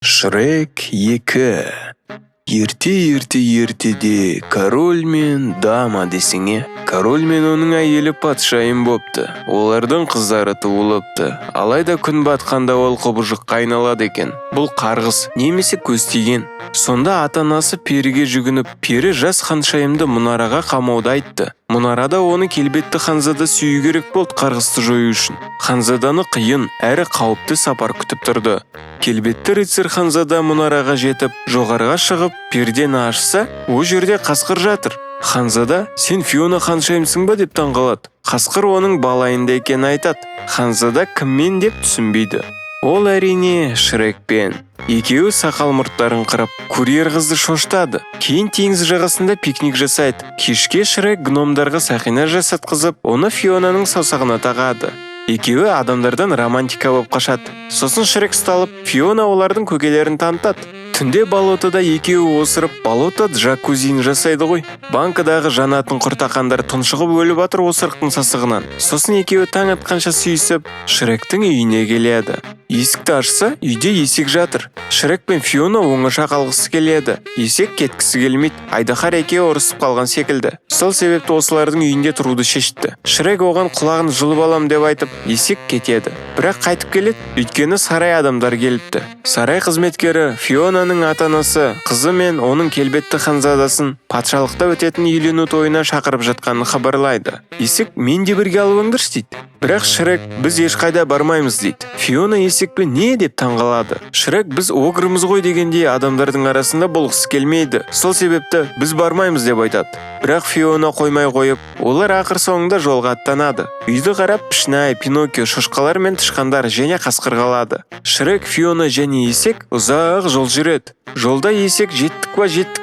Шрек 2. Ертеде король мен дама десеңе. Король мен оның әйелі патшайым бопты. Олардың қыздары туылыпты. Алайда күн батқанда ол құбыжыққа айналады екен. Бұл қарғыс немесе көз тиген. Сонда ата-анасы періге жүгініп, пері жас ханшайымды мұнараға қамауды айтты. Мұнарада оны келбетті ханзада сүю керек болды қарғысты жою үшін. Ханзаданы қиын әрі қауіпті сапар күтіп тұрды. Келбетті рыцарь ханзада мұнараға жетіп, жоғарыға шығып, пердені ашса, о жерде қасқыр жатыр. Ханзада, сен Фиона ханшайымсың ба деп таңғалады. Қасқыр оның балайында екенін айтады. Ханзада кіммен деп түсінбейді. Ол әрине Шрекпен. Екеуі сақал мұрттарын қырып, курьер қызды шоштады. Кейін теңіз жағасында пикник жасайды. Кешке Шрек гномдарға сақина жасатқызып, оны Фионаның саусағына тағады. Екеуі адамдардан романтика болып қашады. Сосын Шрек сталып, Фиона олардың көкелерін танытады. Түнде болотада екеуі осырып, болото джакузин жасайды ғой. Банкадағы жанатын құртақандар тұншығып өліп атыр осырықтың сасығынан. Сосын екеуі таң атқанша сүйісіп, Шректің үйіне келеді. Есікті ашса, үйде есек жатыр. Шрек пен Фиона оңаша қалғысы келеді. Есек кеткісі келмейді. Айдаһар екеуі ұрысып қалған секілді. Сол себепті осылардың үйінде тұруды шешті. Шрек оған құлағын жұлып алам деп айтып, есек кетеді. Бірақ қайтып келеді, өйткені сарай адамдар келіпті. Сарай қызметкері Фионаның ата-анасы, қызы мен оның келбетті ханзадасын патшалықта өтетін үйлену тойына шақырып жатқанын хабарлайды. Есек мен де бірге алыңдаршы дейді. Бірақ Шрек біз ешқайда бармаймыз дейді. Фиона есекпен не деп таңғалады. Шрек біз огрымыз ғой дегенде адамдардың арасында болғысы келмейді. Сол себепті біз бармаймыз деп айтады. Бірақ Фиона қоймай қойып, олар ақыр соңында жолға аттанады. Үйді қарап Пішнай, Пиноккио, шошқалар мен тышқандар және қасқыр қалады. Шрек, Фиона және есек ұзақ жол жүреді. Жолда есек жеттік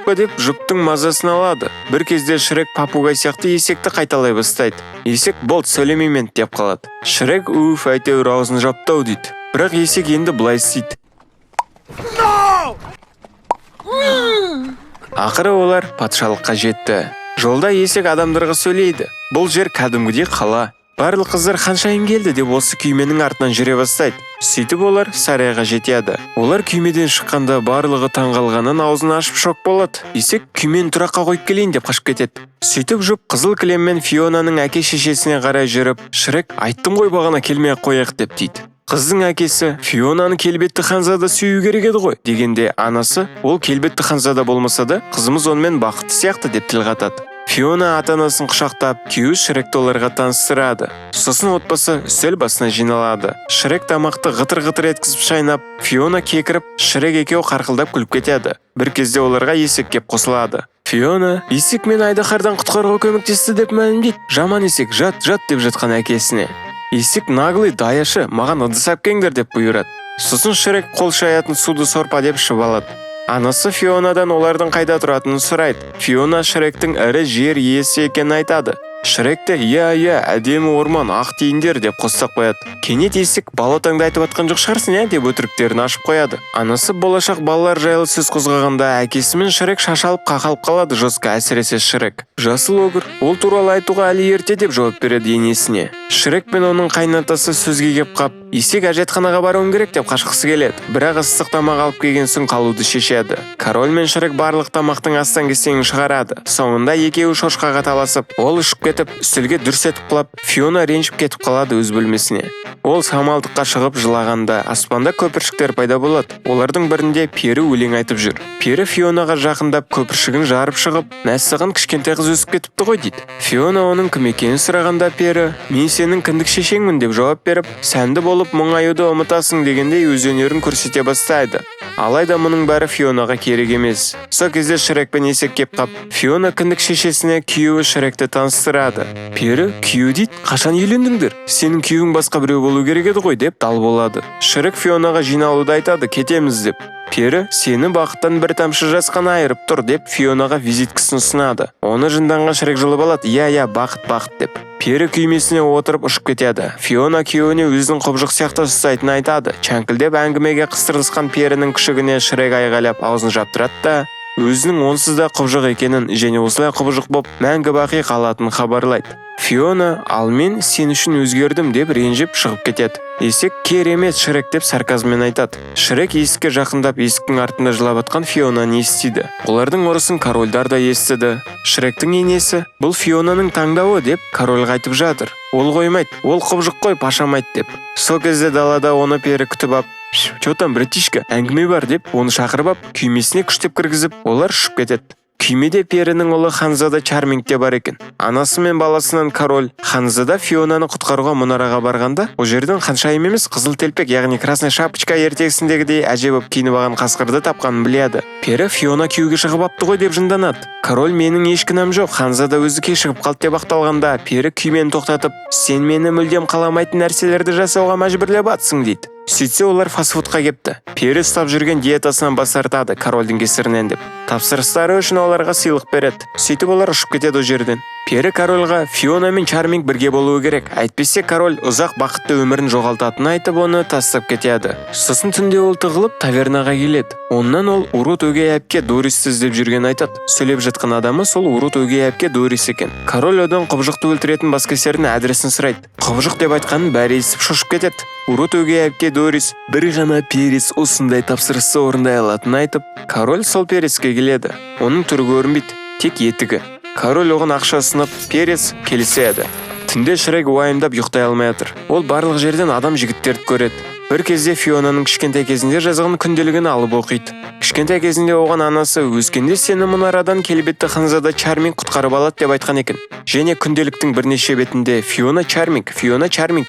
па деп жұптың мазасын алады. Бір кезде Шрек папугай сияқты есекті қайталай бастайды. Есек болт сөйлемеймен деп қалады. Шрек әйтеуір аузын жаптау дейді. Бірақ есек енді былай істейді. Ақыры олар патшалыққа жетті. Жолда есек адамдарға сөйлейді. Бұл жер кәдімгідей қала. Барлық қыздар ханшайым келді деп осы күйменің артынан жүре бастайды. Сөйтіп олар сарайға жетеді. Олар күймеден шыққанда барлығы таңғалғаннан аузын ашып шок болады. Есек күймені тұраққа қойып келейін деп қашып кетеді. Сөйтіп жұп қызыл кілеммен Фионаның әке-шешесіне қарай жүріп, Шрек айттым ғой бағана келмей-ақ қояйық деп дейді. Қыздың әкесі Фионаны келбетті ханзада сүю керек еді ғой дегенде, анасы ол келбетті ханзада болмаса да қызымыз онымен бақытты сияқты деп тіл қатады. Фиона ата-анасын құшақтап, күйеуі Шректі оларға таныстырады. Сосын отбасы үстел басына жиналады. Шрек тамақты ғытыр-ғытыр еткізіп шайнап, Фиона кекіріп, Шрек екеуі қарқылдап күліп кетеді. Бір кезде оларға есек кеп қосылады. Фиона есек мен айдаһардан құтқаруға көмектесті деп мәлімдейді. Жаман есек жат деп жатқан әкесіне. Есек наглый даяшы, маған ыдыс әпкеңдер деп бұйырады. Сосын Шрек қол шаятын суды сорпа деп ішіп алады. Анасы Фионадан олардың қайда тұратынын сұрайды. Фиона Шректің ірі жер иесі екенін айтады. Шректі иә, әдемі орман, ақ тиіндер деп қостап қояды. Кенет есек болотаңды айтып атқан жоқ шығарсың деп өтіріктерін ашып қояды. Анасы болашақ балалар жайлы сөз қозғағанда әкесі мен Шрек шашалып қақалып қалады жосқа, әсіресе Шрек. Жасыл огыр, ол туралы айтуға әлі ерте деп жауап береді енесіне. Шрек пен оның қайнатасы сөзге кеп қап, есек әжетханаға баруым керек деп қашқысы келеді. Бірақ ыстық тамақ алып келген соң қалуды шешеді. Король мен Шрек барлық тамақтың астан-кестеңін шығарады. Соңында екеуі шошқаға таласып, ол ұшып кетіп, үстелге дүрс етіп құлап, Фиона ренжіп кетіп қалады өз бөлмесіне. Ол самалдыққа шығып жылағанда аспанда көпіршіктер пайда болады. Олардың бірінде пері өлең айтып жүр. Пері Фионаға жақындап көпіршігін жарып шығып, мәссаған кішкентай қыз өсіп кетіпті ғой дейді. Фиона оның кім екенін сұрағанда пері, мен сенің кіндік шешеңмін деп жауап беріп, сәнді болып мұңаюды ұмытасың дегендей өз өнерін көрсете бастайды. Алайда мұның бәрі Фионаға керек емес. Сол кезде Шрек пен есек кеп қап, Фиона кіндік шешесіне күйеуі Шректі таныстырады. Пері, күйеу дейді, қашан үйлендіңдер? Сенің күйеуің басқа біреу болу керек еді ғой деп дал болады. Шрек Фионаға жиналуды айтады, кетеміз деп. Пері, сені бақыттан бір тамшы жас қана айырып тұр деп Фионаға визиткасын ұсынады. Оны жынданған Шрек жұлып алады, иә, бақыт деп. Пері күймесіне отырып ұшып кетеді. Фиона күйеуіне өзінің құбыжық сияқты ұстайтынын айтады. Чәңкілдеп әңгімеге қыстырылысқан перінің күшігіне Шрек айғайлап аузын жаптырады да, өзінің онсыз да құбыжық екенін және осылай құбыжық боп мәңгі бақи қалатынын хабарлайды. Фиона ал мен сен үшін өзгердім деп ренжіп шығып кетеді. Есек керемет Шрек деп сарказммен айтады. Шрек есікке жақындап есіктің артында жылап жатқан Фионаны естиді. Олардың ұрысын корольдар да естіді. Шректің енесі бұл Фионаның таңдауы деп корольға айтып жатыр. Ол қоймайды, ол құбыжық қой пашамайды деп. Сол кезде далада оны пері күтіп ап, «Чё там, братишка, әңгіме бар» деп оны шақырып ап, күймесіне күштеп кіргізіп, олар ұшып кетеді. Күймеде перінің ұлы Ханзада Чарминг те бар екен. Анасы мен баласынан король Ханзада Фионаны құтқаруға мұнараға барғанда, ол жерден ханшайым емес қызыл телпек, яғни красная шапочка ертегісіндегідей әже болып киініп алған қасқырды тапқанын біледі. Пері Фиона күйеуге шығып апты ғой деп жынданады. Король менің еш кінәм жоқ, Ханзада өзі кешігіп қалды деп ақталғанда, пері күймені тоқтатып, сен мені мүлдем қаламайтын нәрселерді жасауға мәжбүрлеп атсың дейді. Сөйтсе олар фастфудқа кепті. Пері ұстап жүрген диетасынан бас тартады корольдің кесірінен деп. Тапсырыстары үшін оларға сыйлық береді. Сөйтіп олар ұшып кетеді о жерден. Пері корольға Фиона мен Чарминг бірге болуы керек. Әйтпесе король ұзақ бақытты өмірін жоғалтатынын айтып оны тастап кетеді. Сосын түнде ол тығылып тавернаға келеді. Оннан ол Урут өгей әпке Дористі іздеп жүрген айтады. Сөйлеп жатқан адамы сол Урут өгей әпке Дорис екен. Король одан құбыжықты өлтіретін баскесердің адресін сұрайды. Құбыжық деп айтқанын бәрі естіп шошып кетеді. Урут өгей әпке Дорис бір ғана перес осындай тапсырысты орындай алатынын айтып, король сол переске келеді. Оның түрі көрінбейді, тек етігі. Король оған ақша ұсынып, перес келіседі. Түнде Шрек уайымдап ұйықтай алмай жатыр. Ол барлық жерден адам жігіттерді көреді. Бір кезде Фионаның кішкентай кезінде жазған күнделігін алып оқиды. Кішкентай кезінде оған анасы өскенде сені мұнарадан келбетті Ханзада Чарминг құтқарып алады деп айтқан екен. Және күнделіктің бірнеше бетінде Фиона Чарминг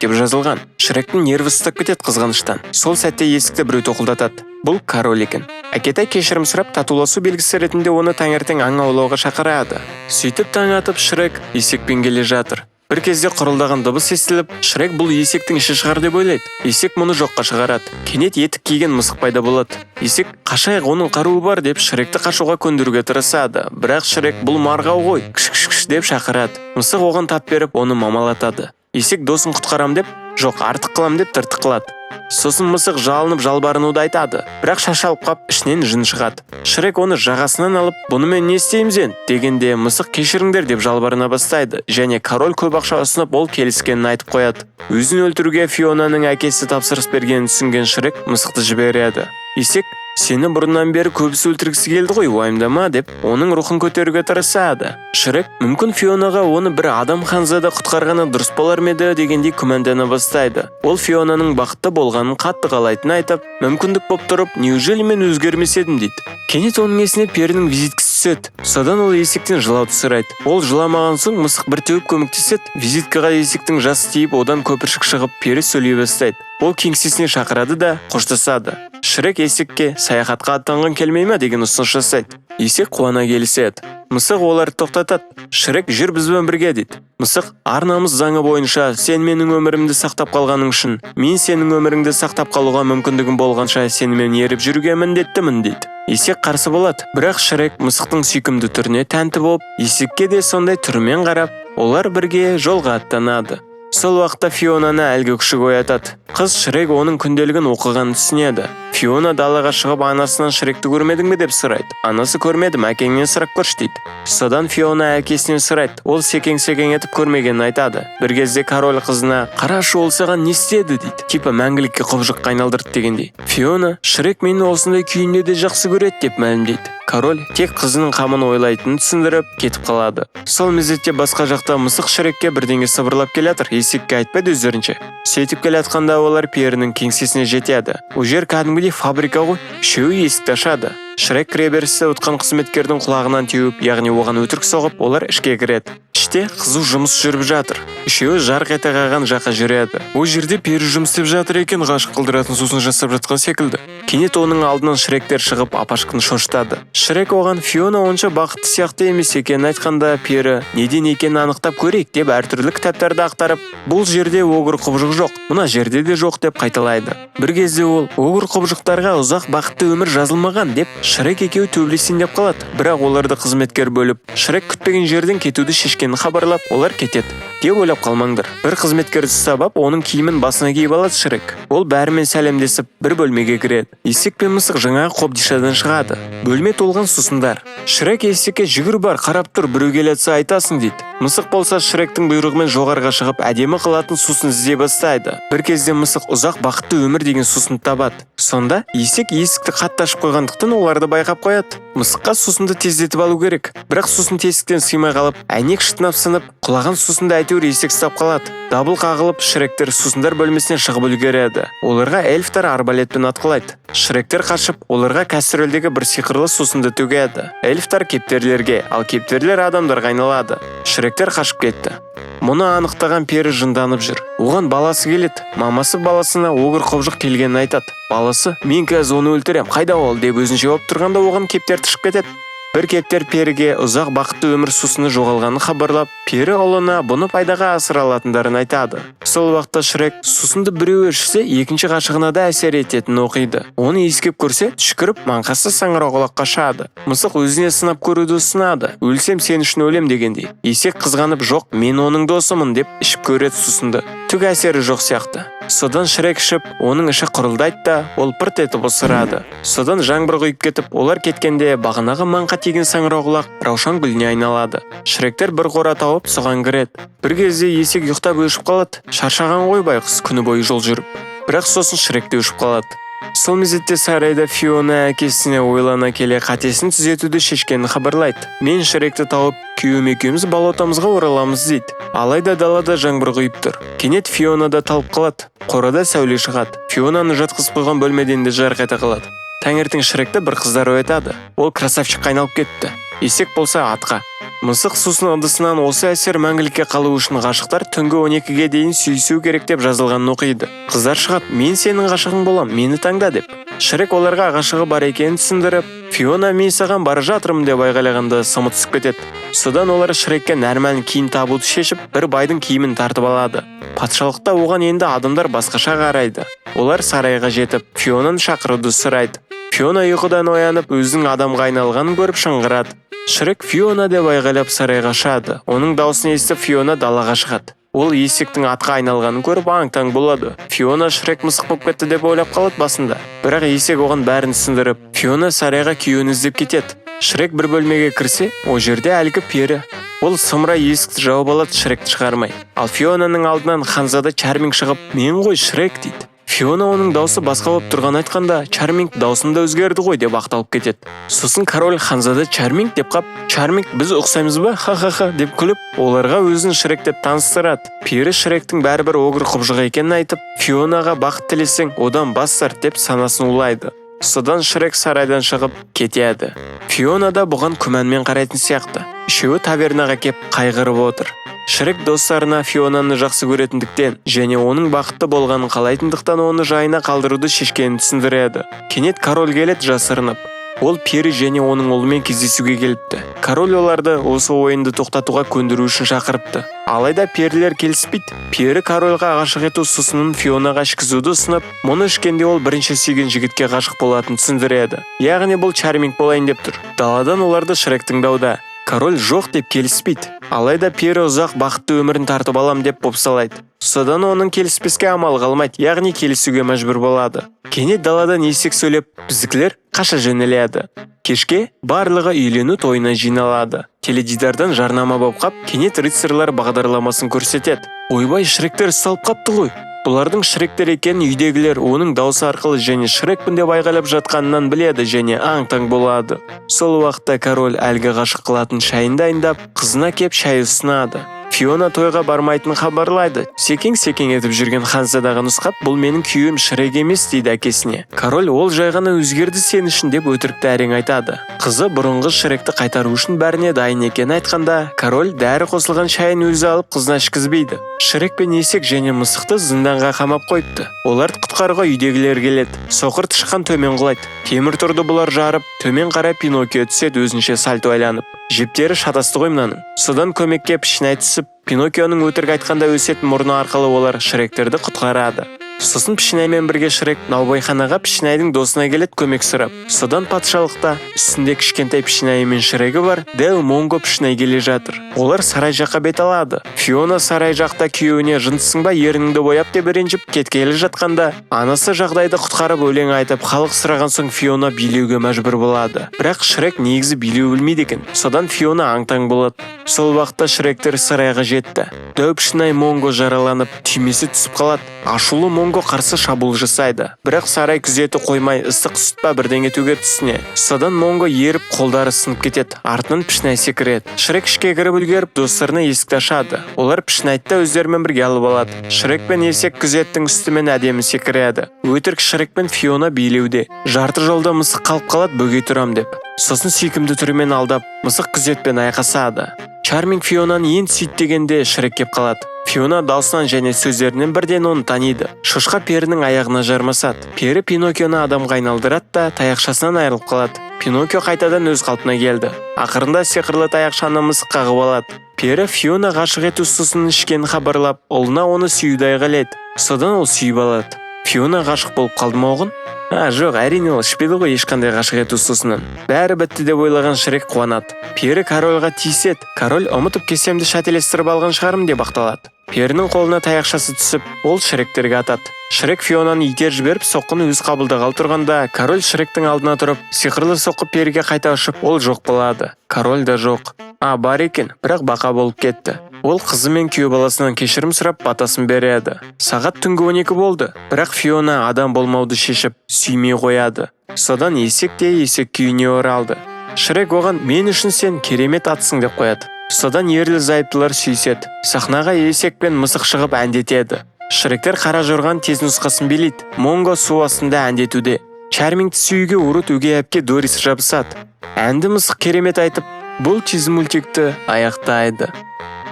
деп жазылған. Шректің нерві ұстап кетеді қызғаныштан. Сол сәтте есікті біреу тоқылдатады. Бұл король екен. Әкетай кешірім сұрап татуласу белгісі ретінде оны таңертең аң аулауға шақырады. Сөйтіп таң атып Шрек есекпен келе жатыр. Бір кезде құрылдаған дыбыс естіліп, Шрек бұл есектің іші шығар деп ойлайды. Есек мұны жоққа шығарады. Кенет етік киген мысық пайда болады. Есек қашайық, оның қаруы бар деп Шректі қашуға көндіруге тырысады. Бірақ Шрек бұл марғау ғой, кіш деп шақырады. Мысық оған тап беріп, оны мамалатады. Есек досын құтқарам деп, жоқ артық қылам деп тыртық қылады. Сосын мысық жалынып жалбарынуды айтады. Бірақ шашалып қап, ішінен жын шығады. Шрек оны жағасынан алып, бұнымен не істейміз дегенде мысық кешіріңдер деп жалбарына бастайды. Және король көп ақша ұсынып, ол келіскенін айтып қояды. Өзін өлтіруге Фионаның әкесі тапсырыс бергенін түсінген Шрек мысықты жібереді. Есек сені бұрыннан бері көбісі өлтіргісі келді ғой, уайымдама деп оның рухын көтеруге тырысады. Шрек мүмкін Фионаға оны бір адам Ханзада құтқарғаны дұрыс болар ма еді дегендей күмәндана бастайды. Ол Фионаның бақытты болғанын қатты қалайтынын айтып, мүмкіндік боп тұрып, неужели мен өзгермес едім дейді. Кенет оның есіне перінің визиткасы түседі. Содан ол есектен жылауды сұрайды. Ол жыламаған соң мысық бір теуіп көмектеседі. Визиткаға есектің жасы тиіп, одан көпіршік шығып, пері сөйлей бастайды. Ол кеңсесіне шақырады да қоштасады. Шрек есекке саяхатқа аттанған келмей ме деген ұсыныс жасайды. Есек қуана келіседі. Мысық оларды тоқтатады. Шрек жүр бізбен бірге дейді. Мысық ар-намыс заңы бойынша сен менің өмірімді сақтап қалғаның үшін, мен сенің өміріңді сақтап қалуға мүмкіндігім болғанша сенімен еріп жүруге міндеттімін дейді. Есек қарсы болады. Бірақ Шрек мысықтың сүйкімді түріне тәнті болып, есекке де сондай түрімен қарап, олар бірге жолға аттанады. Сол уақытта Фионаны әлгі күшік оятады. Қыз Шрек оның күнделігін оқығанын түсінеді. Фиона далаға шығып анасынан Шректі көрмедің бе деп сұрайды. Анасы көрмедім, әкеңнен сұрап көрші дейді. Содан Фиона әкесінен сұрайды. Ол секең-секең етіп көрмегенін айтады. Бір кезде король қызына қарашы ол саған не істеді дейді. Типа мәңгілікке құбыжыққа айналдырды дегендей. Фиона Шрек мені осындай күйінде де жақсы көреді деп мәлімдейді. Король тек қызының қамын ойлайтынын түсіндіріп кетіп қалады. Сол мезетте басқа жақта мысық Шрекке бірдеңе сыбырлап келатыр, есекке айтпайды өздерінше. Сөйтіп келатқанда олар перінің кеңсесіне жетеді. Ол жер кәдімгідей фабрика ғой. Үшеуі есікті ашады. Шрек кіреберісте отқан қызметкердің құлағынан теуіп, яғни оған өтірік соғып, олар ішке кіреді. Іште қызу жұмыс жүріп жатыр. Үшеуі жарқ ете қаған жаққа жүреді. Ол жерде пері жұмыс істеп жатыр екен, ғашық қылдыратын сусын жасап жатқан секілді. Кенет оның алдынан Шректер шығып апашқын шошытады. Шрек оған Фиона онша бақытты сияқты емес екенін айтқанда, пері неден екенін анықтап көрейік деп әртүрлі кітаптарды ақтарып, бұл жерде огыр құбыжық жоқ, мына жерде де жоқ деп қайталайды. Бір кезде ол огыр құбыжықтарға ұзақ бақытты өмір жазылмаған деп Шрек екеуі төбелесейін деп қалады. Бірақ оларды қызметкер бөліп, Шрек күтпеген жерден кетуді шешкенін хабарлап, олар кетеді деп ойлап қалмаңдар. Бір қызметкерді ұстап алып, оның киімін басына киіп алады Шрек. Ол бәрімен сәлемдесіп, бір бөлмеге кіреді. Есек пен мысық жаңағы қобдишадан шығады. Бөлме толған сусындар. Шрек есекке жүгір бар, қарап тұр, біреу келетсе айтасың дейді. Мысық болса Шректің бұйрығымен жоғарға шығып, әдемі қылатын сусын іздей бастайды. Бір кезде мысық ұзақ бақытты өмір деген сусынды табады. Сонда есек есікті қатты ашып қойғандықтан оларды байқап қояды. Мысыққа сусынды тездетіп алу керек. Бірақ сусын тесіктен сыймай қалып, әйнек шытынап сынып, құлаған сусынды әйтеуір есек ұстап қалады. Дабыл қағылып, Шректер сусындар бөлмесінен шығып үлгереді. Оларға эльфтар арбалетпен атқылайды. Шректер қашып, оларға кастрөлдегі бір сиқырлы сусынды төгеді. Эльфтар кептерлерге, ал кептерлер адамдарға айналады. Шректер қашып кетті. Мұны анықтаған пері жынданып жүр. Оған баласы келеді. Мамасы баласына огыр қобжық келгенін айтады. Баласы: "Мен қазір оны өлтірем, қайда ол?" деп өзінше болып тұрғанда оған кептер тышып кетеді. Бір кептер періге ұзақ бақытты өмір сусыны жоғалғанын хабарлап, пері ұлына бұны пайдаға асыра алатындарын айтады. Сол уақытта Шрек сусынды біреу ішсе, екінші ғашығына да әсер ететінін оқиды. Оны иіскеп көрсе, түшкіріп, маңқасы саңырауқұлаққа қашады. Мысық өзіне сынап көруді ұсынады. "Өлсем сен үшін өлем" дегендей. Есек қызғанып, "Жоқ, мен оның досымын" деп ішіп көреді сусынды. Түк әсері жоқ сияқты. Содан Шрек ішіп, оның іші құрылдайды да, ол пырт етіп ысырады. Содан жаңбыр құйып кетіп, олар кеткенде бағанағы маңқа тиген саңырауқұлақ раушан гүліне айналады. Шректер бір қора тауып соған кіреді. Бір кезде есек ұйықтап өшіп қалады. Шаршаған ғой байқұс күні бойы жол жүріп. Бірақ сосын Шрек те өшіп қалады. Сол мезетте сарайда Фиона әкесіне ойлана келе қатесін түзетуді шешкенін хабарлайды. "Мен Шректі тауып, күйеуім екеуміз болотамызға ораламыз" дейді. Алайда далада жаңбыр құйып тұр. Кенет Фиона да талып қалады. Қорада сәуле шығады. Фионаны жатқызып қойған бөлмеден де жарық ете қалады. Таңертең Шректі бір қыздар оятады. Ол красавчикқа айналып кетті. Есек болса атқа. Мысық сусын ыдысынан осы әсер мәңгілікке қалу үшін ғашықтар түнгі 12-ге дейін сүйісу керек деп жазылғанын оқиды. Қыздар шығып: "Мен сенің ғашығың болам, мені таңда" деп. Шрек оларға ғашығы бар екенін түсіндіріп, "Фиона, мен саған бара жатырмын" деп айғайлағанда сымы түсіп кетеді. Содан олар Шрекке нормальный киім табуды шешіп, бір байдың киімін тартып алады. Патшалықта оған енді адамдар басқаша қарайды. Олар сарайға жетіп, Фионаны шақыруды сұрайды. Фиона ұйқыдан оянып, өзінің адамға айналғанын көріп шыңғырады. Шрек "Фиона" деп айғайлап сарайға шығады. Оның даусын естіп, Фиона далаға шығады. Ол есектің атқа айналғанын көріп аң-таң болады. Фиона Шрек мысық болып кетті деп ойлап қалады басында. Бірақ есек оған бәрін түсіндіріп, Фиона сарайға күйеуін іздеп кетеді. Шрек бір бөлмеге кірсе, ол жерде әлгі пері. Ол сымыра есікті жауып алады, Шректі шығармай. Ал Фионаның алдынан ханзада Чарминг шығып: "Мен ғой Шрек" дейді. Фиона оның даусы басқа болып тұрған айтқанда, Чарминг даусын да өзгерді ғой деп ақталып кетеді. Сосын король ханзада Чарминг деп қап, "Чарминг, біз ұқсаймыз ба? Ха-ха-ха" деп күліп, оларға өзін Шрек деп таныстырады. Пері Шректің бәрібір огыр құбжық екенін айтып, "Фионаға бақыт тілесең, одан бас тарт" деп санасын улайды. Содан Шрек сарайдан шығып кетеді. Фиона да бұған күмәнмен қарайтын сияқты. Үшеуі тавернаға кеп қайғырып отыр. Шрек достарына Фионаны жақсы көретіндіктен және оның бақытты болғанын қалайтындықтан оны жайына қалдыруды шешкенін түсіндіреді. Кенет король келеді жасырынып. Ол пері және оның ұлымен кездесуге келіпті. Король оларды осы ойынды тоқтатуға көндіру үшін шақырыпты. Алайда перілер келіспейді. Пері корольға ғашық ету сусынын Фионаға ішкізуді ұсынып, мұны ішкенде ол бірінші сүйген жігітке ғашық болатынын түсіндіреді. Яғни бұл Чарминг болайын деп тұр. Даладан оларды Шрек тыңдауда. Король жоқ деп келіспейді. Алайда пері ұзақ бақытты өмірін тартып алам деп бопсалайды. Содан оның келіспеске амал қалмайды, яғни келісуге мәжбүр болады. Кенет даладан есек сөйлеп, біздікілер қаша жөнеледі. Кешке барлығы үйлену тойына жиналады. Теледидардан жарнама болып қап, кенет рыцарьлар бағдарламасын көрсетеді. Ойбай, Шректер салып қапты ғой. Бұлардың Шректер екенін үйдегілер оның даусы арқылы және Шрекпін деп айғайлап жатқанынан біледі және аң-таң болады. Сол уақытта король әлгі ғашық қылатын шайын дайындап, қызына кеп шай ұсынады. Фиона тойға бармайтынын хабарлайды. Секең-секең етіп жүрген ханзадаға нұсқап, бұл менің күйеуім Шрек емес дейді әкесіне. Король ол жай ғана өзгерді сен үшін деп өтірікті әрең айтады. Қызы бұрынғы Шректі қайтару үшін бәріне дайын екенін айтқанда, король дәрі қосылған шайын өзі алып қызына ішкізбейді. Шрек пен есек және мысықты зынданға қамап қойыпты. Оларды құтқаруға үйдегілер келеді. Соқыр тышқан төмен құлайды. Темір торды бұлар жарып, төмен қарай Пиноккио түседі өзінше сальто айланып. Жептері шатасты ғой мынаның. Содан көмекке пішінай түсіп, Пиноккионың өтірік айтқанда өсетін мұрны арқылы олар Шректерді құтқарады. Сосын Пішінаймен бірге Шрек наубайханаға Пішінайдың досына келеді көмек сұрап. Содан патшалықта үстінде кішкентай Пішінайы мен Шрегі бар дәу Монго Пішінай келе жатыр. Олар сарай жаққа бет алады. Фиона сарай жақта күйеуіне жынтысың ба ерініңді бояп деп ренжіп кеткелі жатқанда, анасы жағдайды құтқарып өлең айтып халық сұраған соң Фиона билеуге мәжбүр болады. Бірақ Шрек негізі билеу білмейді екен. Содан Фиона аң-таң болады. Сол уақытта Шректер сарайға жетті. Дәу Пішінай Монго жараланып, түймесі түсіп қалады. Ашулы Монго қарсы шабуыл жасайды. Бірақ сарай күзеті қоймай ыстық сүт па бірдеңе төгеді үстіне. Содан Монго еріп қолдары сынып кетеді. Артынан Пішінай секіреді. Шрек ішке кіріп үлгеріп достарына есікті ашады. Олар Пішінайды өздерімен бірге алып алады. Шрек пен есек күзеттің үстімен әдемі секіреді. Өтірік Шрек пен Фиона билеуде. Жарты жолда мысық қалып қалады бөгей тұрам деп. Сосын сүйкімді түрімен алдап, мысық күзетпен айқасады. Чарминг Фионаны енді сүйт дегенде Шрек кеп қалады. Фиона даусынан және сөздерінен бірден оны таниды. Шошқа перінің аяғына жармасады. Пері Пиноккионы адамға айналдырады да таяқшасынан айырылып қалады. Пиноккио қайтадан өз қалпына келді. Ақырында сиқырлы таяқшаны мысық қағып алады. Пері Фиона ғашық ету сусынын ішкенін хабарлап, ұлына оны сүюді айғайлайды. Содан ол сүйіп алады. Фиона ғашық болып қалды ма оған? Жоқ, әрине ол ішпеді ғой ешқандай ғашық ету сусынын. Бәрі бітті деп ойлаған Шрек қуанады. Пері корольға тиіседі. Король ұмытып кесемді шателестіріп алған шығарым деп ақталады. Перінің қолына таяқшасы түсіп, ол Шректерге атады. Шрек Фионаны итер жіберіп, соққыны өз қабылдағалы тұрғанда, король Шректің алдына тұрып, сиқырлы соққы періге қайта ұшып, ол жоқ болады. Король да жоқ. Бар екен, бірақ бақа болып кетті. Ол қызы мен күйеу баласынан кешірім сұрап батасын береді. Сағат түнгі 12 болды, бірақ Фиона адам болмауды шешіп, сүймей қояды. Содан есек күйіне оралды. Шрек оған мен үшін сен керемет атсың деп қояды. Содан ерлі зайыптылар сүйседі. Сахнаға есек пен мысық шығып әндетеді. Шректер қара жорған тез нұсқасын билейді. Монго су астында әндетуде. Чармингті сүюге Урут өгей әпке Дорис жабысады. Әнді мысық керемет айтып, бұл чиз мультикті аяқтайды.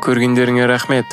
Көргендеріңе рахмет.